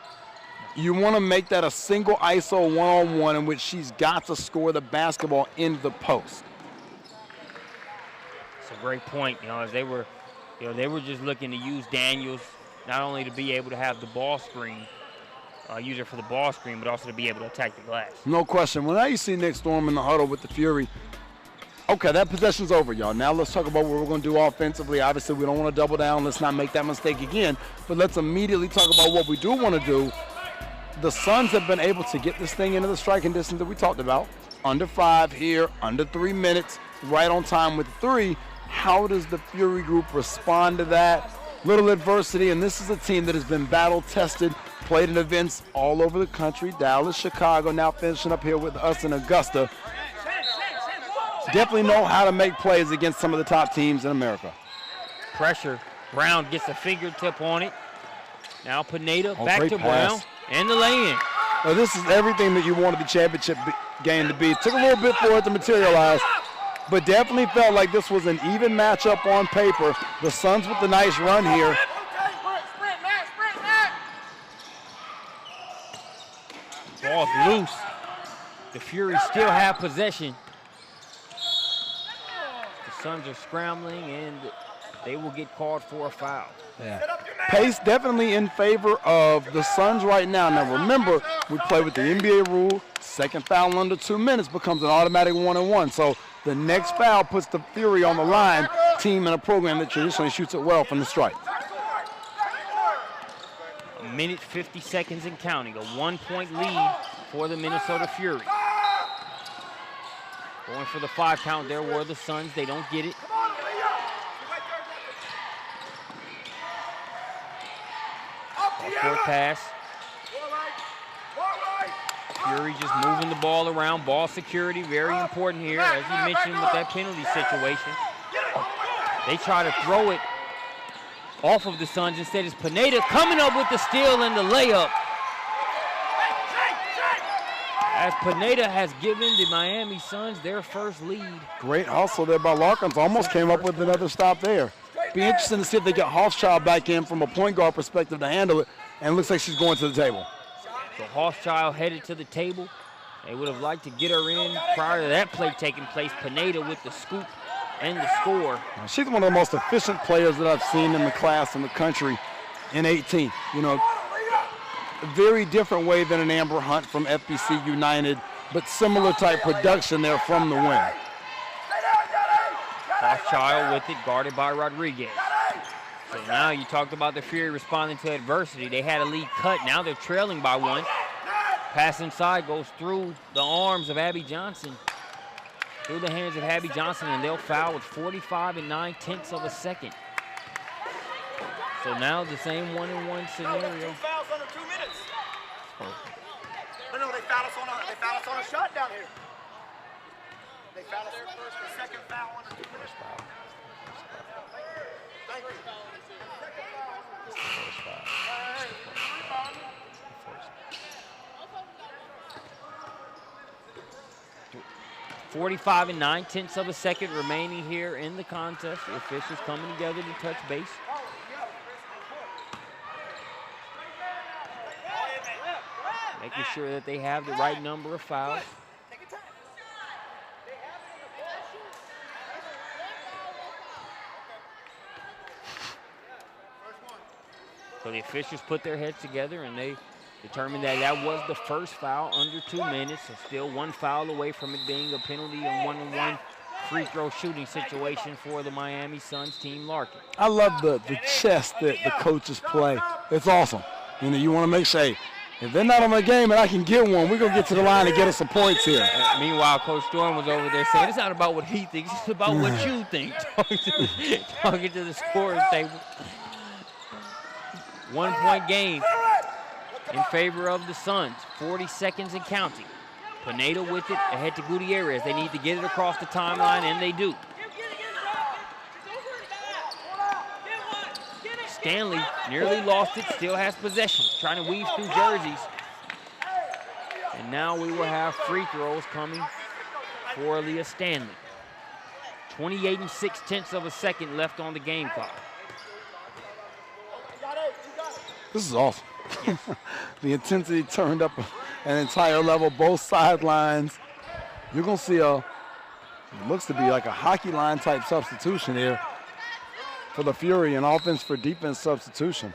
You want to make that a single ISO one-on-one in which she's got to score the basketball into the post. It's a great point. As they were just looking to use Daniels not only to be able to have the ball screen, use it for the ball screen, but also to be able to attack the glass. No question. Well, now you see Nick Storm in the huddle with the Fury. Okay, that possession's over, y'all. Now let's talk about what we're going to do offensively. Obviously, we don't want to double down. Let's not make that mistake again. But let's immediately talk about what we do want to do. The Suns have been able to get this thing into the striking distance that we talked about. Under 5 here, under 3 minutes, right on time with 3. How does the Fury group respond to that? Little adversity, and this is a team that has been battle-tested, played in events all over the country, Dallas, Chicago, now finishing up here with us in Augusta. Definitely know how to make plays against some of the top teams in America. Pressure. Brown gets a fingertip on it. Now Pineda back great to pass. Brown and the lay-in. Well, this is everything that you wanted the championship game to be. It took a little bit for it to materialize, but definitely felt like this was an even matchup on paper. The Suns with the nice run here. Ball's loose. The Fury still have possession. The Suns are scrambling, and they will get called for a foul. Yeah. Pace definitely in favor of the Suns right now. Now remember, we play with the NBA rule. Second foul under 2 minutes becomes an automatic 1-and-1. So the next foul puts the Fury on the line, team in a program that traditionally shoots it well from the stripe. A minute, 50 seconds and counting. A 1-point lead for the Minnesota Fury. Going for the 5 count there were the Suns. They don't get it. Court pass. Fury just moving the ball around. Ball security, very important here, as you mentioned with that penalty situation. They try to throw it off of the Suns. Instead, it's Pineda coming up with the steal and the layup. As Pineda has given the Miami Suns their first lead. Great hustle there by Larkin. Almost came up with another stop there. Be interesting to see if they get Hoffschild back in from a point guard perspective to handle it. And it looks like she's going to the table. So Hoffschild headed to the table. They would have liked to get her in prior to that play taking place. Pineda with the scoop and the score. She's one of the most efficient players that I've seen in the class in the country in 18. You know, a very different way than an Amber Hunt from FBC United, but similar type production there from the win. Hoffschild with it, guarded by Rodriguez. So now you talked about the Fury responding to adversity. They had a lead cut. Now they're trailing by one. Pass inside goes through the arms of Abby Johnson. Through the hands of Abby Johnson, and they'll foul with 45 9/10 of a second. So now the same 1-and-1 scenario. 2 fouls under 2 minutes. No, they fouled us on a shot down here. They fouled us the second foul under 2 minutes. Thank you. 45 9/10 of a second remaining here in the contest. The officials coming together to touch base. Making sure that they have the right number of fouls. So the officials put their heads together and they determined that that was the first foul under 2 minutes. So still one foul away from it being a penalty and 1-on-1 free throw shooting situation for the Miami Suns team Larkin. I love the chess that the coaches play. It's awesome. You know, you want to make sure, hey, if they're not on the game and I can get one, we're going to get to the line and get us some points here. Meanwhile, Coach Storm was over there saying, it's not about what he thinks, it's about what you think. Talking to the scorer's table. 1 point game in favor of the Suns. 40 seconds and counting. Pineda with it, ahead to Gutierrez. They need to get it across the timeline, and they do. Stanley nearly lost it, still has possession, trying to weave through jerseys. And now we will have free throws coming for Leah Stanley. 28 6/10 of a second left on the game clock. This is awesome. Yes. The intensity turned up an entire level, both sidelines. You're going to see it looks to be like a hockey line type substitution here for the Fury, an offense for defense substitution.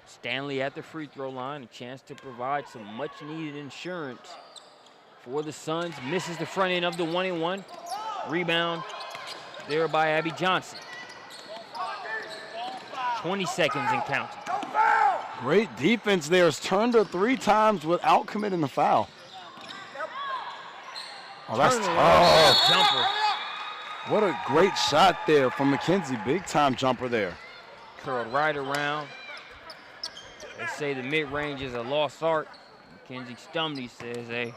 Stanley at the free throw line, a chance to provide some much needed insurance for the Suns. Misses the front end of the 1-and-1. Rebound there by Abby Johnson. 20 seconds and counting. Great defense there. Has turned her 3 times without committing the foul. Oh, that's tough. Jumper. What a great shot there from McKenzie. Big time jumper there. Curled right around. They say the mid-range is a lost art. Mackenzie Stumney says, hey,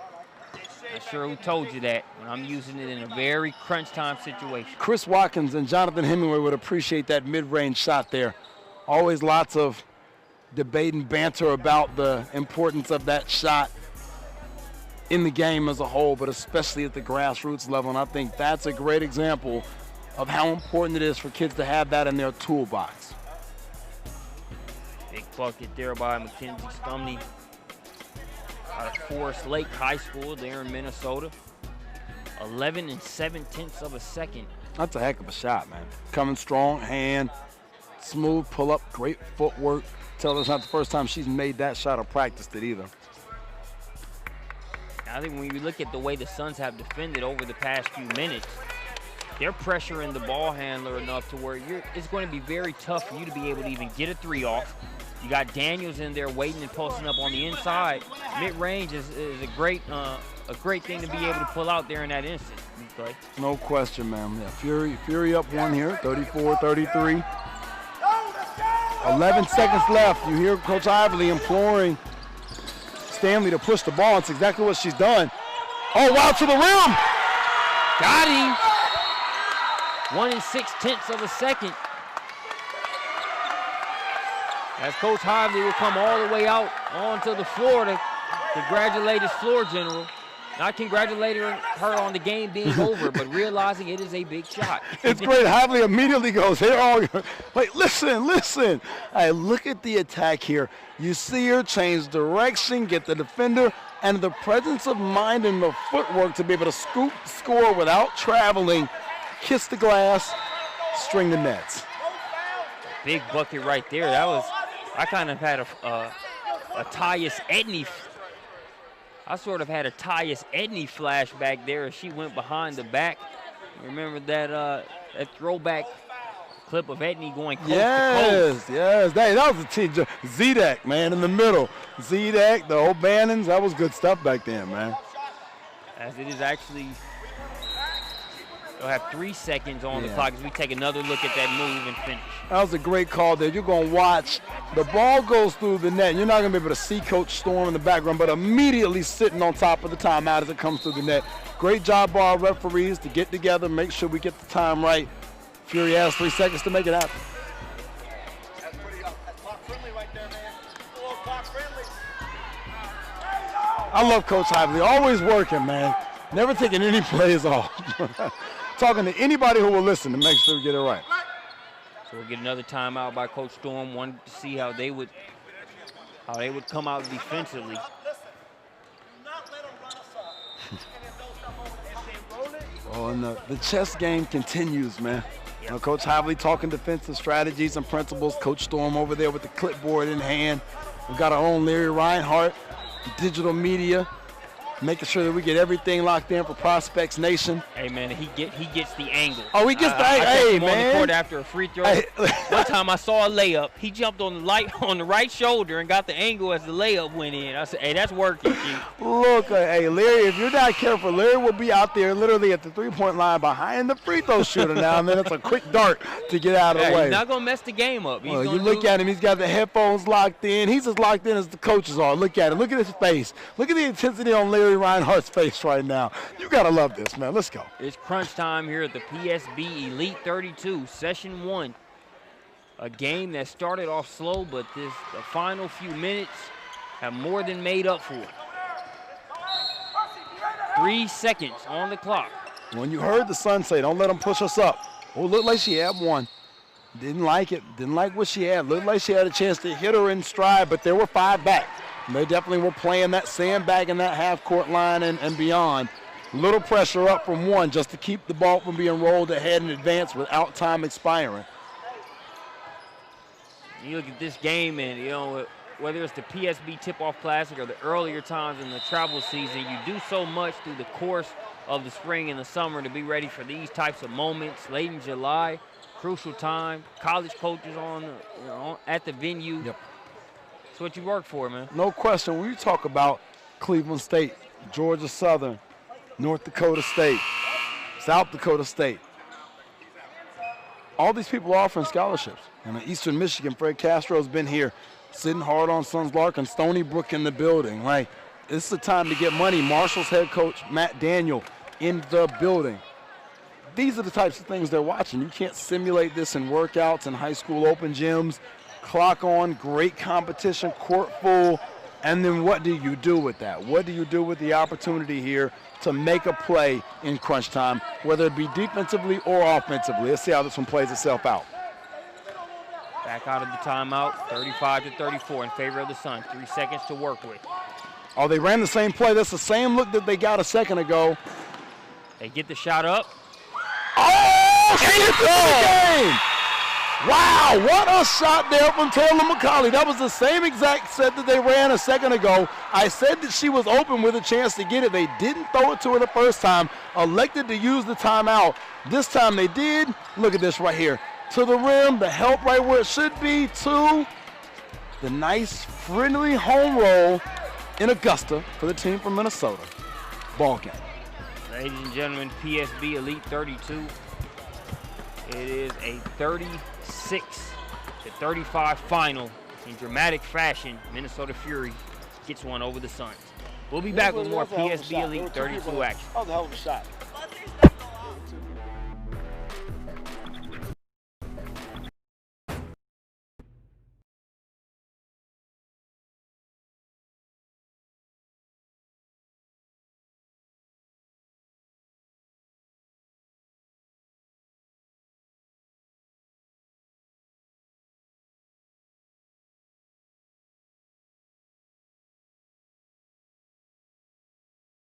not sure who told you that, but I'm using it in a very crunch time situation. Chris Watkins and Jonathan Hemingway would appreciate that mid-range shot there. Always lots of debate and banter about the importance of that shot in the game as a whole, but especially at the grassroots level. And I think that's a great example of how important it is for kids to have that in their toolbox. Big bucket there by Mackenzie Stumney out of Forest Lake High School there in Minnesota. 11 7/10 of a second. That's a heck of a shot, man. Coming strong, hand, smooth pull up, great footwork. Tell her it's not the first time she's made that shot or practiced it either. I think when you look at the way the Suns have defended over the past few minutes, they're pressuring the ball handler enough to where it's going to be very tough for you to be able to even get a 3 off. You got Daniels in there waiting and posting up on the inside. Mid-range is a great thing to be able to pull out there in that instant. Okay? No question, man. Yeah, Fury up 1 here, 34-33. 11 seconds left. You hear Coach Iverly imploring Stanley to push the ball. It's exactly what she's done. Oh, wow, to the rim. Got him. 1 6/10 of a second. As Coach Hively will come all the way out onto the floor to congratulate his floor general. Not congratulating her on the game being over, but realizing it is a big shot. It's great. Hively immediately goes, hey, all, wait, listen. Hey, look at the attack here. You see her change direction, get the defender, and the presence of mind and the footwork to be able to scoop, score without traveling, kiss the glass, string the nets. Big bucket right there. That was, I kind of had a Tyus Edney. I sort of had a Tyus Edney flashback there as she went behind the back. Remember that throwback clip of Edney going coast to coast? Yes. That was a team. Z-Deck, man, in the middle. Z-Deck, the O'Bannons, that was good stuff back then, man. As it is actually, they'll have 3 seconds on the clock as we take another look at that move and finish. That was a great call there. You're going to watch. The ball goes through the net. You're not going to be able to see Coach Storm in the background, but immediately sitting on top of the timeout as it comes through the net. Great job by our referees to get together, make sure we get the time right. Fury has 3 seconds to make it happen. That's pretty that's clock friendly right there, man. A little clock friendly. I love Coach Hively. Always working, man. Never taking any plays off. Talking to anybody who will listen to make sure we get it right. So we'll get another timeout by Coach Storm. Wanted to see how they would come out defensively. Oh, and the chess game continues, man. Now, Coach Hively talking defensive strategies and principles. Coach Storm over there with the clipboard in hand. We've got our own Larry Reinhardt, digital media, making sure that we get everything locked in for Prospects Nation. Hey, man, he gets the angle. Oh, he gets the angle. Hey, man. On the court after a free throw. Hey. One time I saw a layup. He jumped on the right shoulder and got the angle as the layup went in. I said, hey, that's working, Chief. Look, hey, Larry, if you're not careful, Larry will be out there literally at the three-point line behind the free throw shooter now, and then it's a quick dart to get out of the way. He's not going to mess the game up. Well, you look at him, he's got the headphones locked in. He's as locked in as the coaches are. Look at him. Look at his face. Look at the intensity on Larry Reinhardt's face right now. You got to love this, man. Let's go. It's crunch time here at the PSB Elite 32, Session 1. A game that started off slow, but the final few minutes have more than made up for it. 3 seconds on the clock. When you heard the son say, don't let him push us up. Oh, looked like she had one. Didn't like it. Didn't like what she had. Looked like she had a chance to hit her in stride, but there were 5 back. And they definitely were playing that sandbag in that half-court line and beyond. Little pressure up from 1 just to keep the ball from being rolled ahead in advance without time expiring. You look at this game and, you know, whether it's the PSB Tip-Off Classic or the earlier times in the travel season, you do so much through the course of the spring and the summer to be ready for these types of moments. Late in July, crucial time, college coaches at the venue. Yep. That's what you work for, man. No question. When you talk about Cleveland State, Georgia Southern, North Dakota State, South Dakota State, all these people are offering scholarships. And in Eastern Michigan, Fred Castro's been here sitting hard on Sons Larkin, Stony Brook in the building. Like, it's the time to get money. Marshall's head coach, Matt Daniel, in the building. These are the types of things they're watching. You can't simulate this in workouts and high school open gyms. Clock on, great competition, court full, and then what do you do with that? What do you do with the opportunity here to make a play in crunch time, whether it be defensively or offensively? Let's see how this one plays itself out. Back out of the timeout, 35-34 in favor of the Suns. 3 seconds to work with. Oh, they ran the same play. That's the same look that they got a second ago. They get the shot up. Oh, she hit the game! Wow, what a shot there from Taylor McCauley. That was the same exact set that they ran a second ago. I said that she was open with a chance to get it. They didn't throw it to her the first time, elected to use the timeout. This time they did. Look at this right here. To the rim, the help right where it should be, to the nice, friendly home roll in Augusta for the team from Minnesota. Ball game. Ladies and gentlemen, PSB Elite 32. It is a 36-35 final in dramatic fashion. Minnesota Fury gets one over the Suns. We'll be back with more That was a hell of a PSB shot. There Elite were two people 32 there. action. That was a hell of a shot.